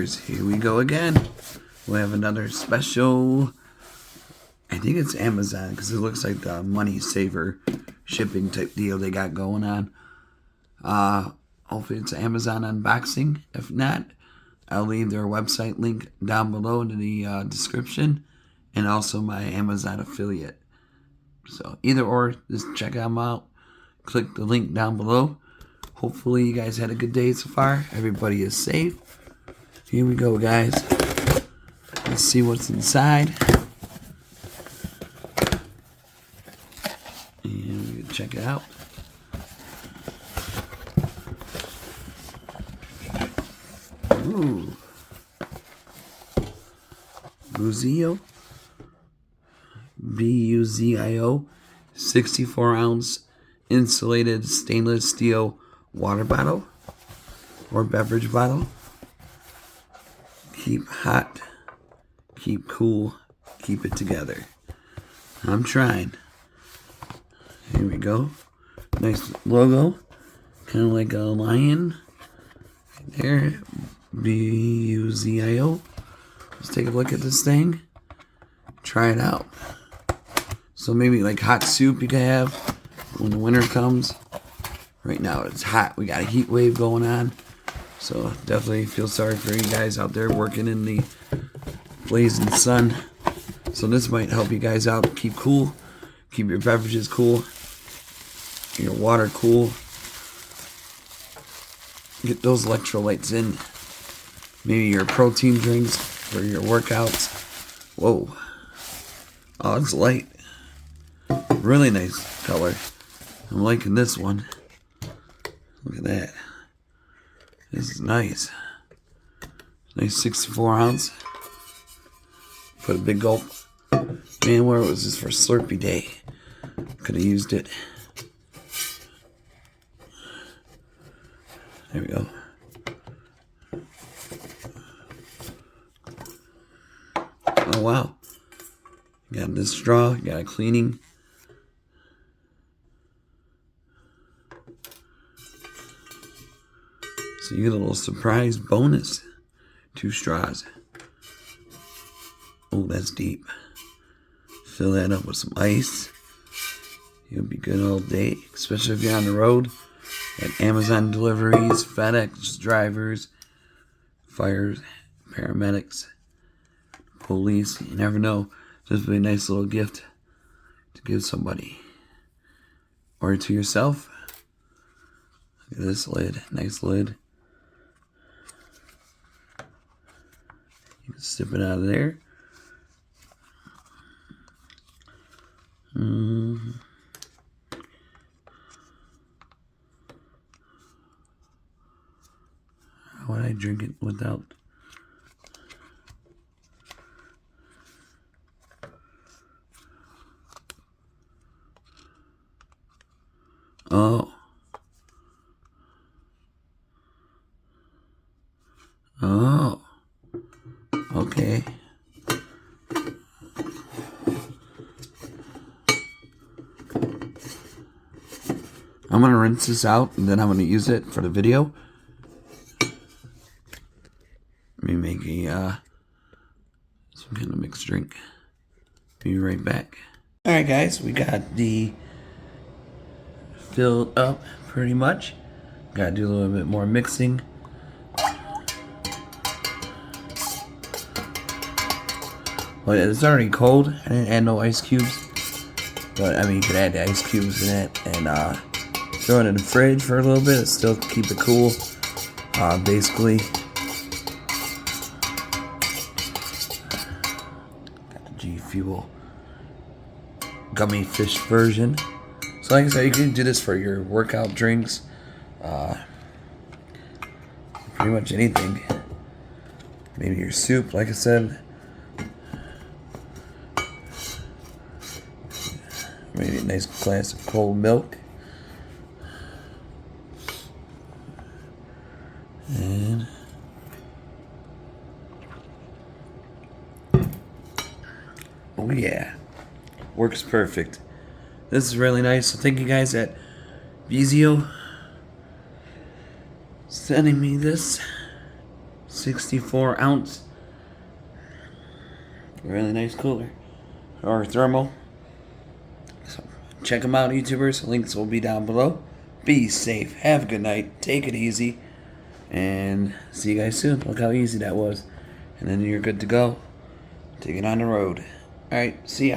viewers, here we go again. We'll have another special, I think it's Amazon, because it looks like the money saver shipping type deal they got going on. Hopefully it's Amazon unboxing. If not, I'll leave their website link down below in the description, and also my Amazon affiliate. So either or, just check them out. Click the link down below. Hopefully you guys had a good day so far. Everybody is safe. Here we go, guys. Let's see what's inside. And we can check it out. Ooh. BUZIO. BUZIO. 64-ounce insulated stainless steel water bottle or beverage bottle. Keep hot, keep cool, keep it together. I'm trying. Here we go. Nice logo, kind of like a lion. There, BUZIO. Let's take a look at this thing. Try it out. So maybe like hot soup you can have when the winter comes. Right now it's hot. We got a heat wave going on. So definitely feel sorry for you guys out there working in the blazing sun. So this might help you guys out. Keep cool. Keep your beverages cool. Your water cool. Get those electrolytes in. Maybe your protein drinks for your workouts. Whoa. Oh, it's light. Really nice color. I'm liking this one. Look at that. This is nice. Nice 64-ounce. Put a big gulp. Man, where was this for Slurpee Day? Could have used it. There we go. Oh, wow. You got this straw. You got a cleaning. So you get a little surprise bonus. 2 straws. Oh, that's deep. Fill that up with some ice. You'll be good all day, especially if you're on the road. At Amazon deliveries, FedEx drivers, fires, paramedics, police. You never know. Just be a nice little gift to give somebody. Or to yourself. Look at this lid. Nice lid. You can sip it out of there. How would I drink it without? Oh. Oh. Okay. I'm going to rinse this out and then I'm going to use it for the video. Let me make a some kind of mixed drink. Be right back. Alright guys, we got the filled up pretty much. Gotta do a little bit more mixing. But it's already cold. I didn't add no ice cubes. But I mean, you could add the ice cubes in it and throw it in the fridge for a little bit. Still keep it cool. Basically, got the G Fuel gummy fish version. So like I said, you can do this for your workout drinks. Pretty much anything. Maybe your soup, like I said. Maybe a nice glass of cold milk. And oh yeah, works perfect. This is really nice. So thank you guys at BUZIO sending me this 64 ounce. Really nice cooler. Or Thermo. So check them out, YouTubers. Links will be down below. Be safe. Have a good night. Take it easy. And see you guys soon. Look how easy that was. And then you're good to go. Take it on the road. Alright, see ya.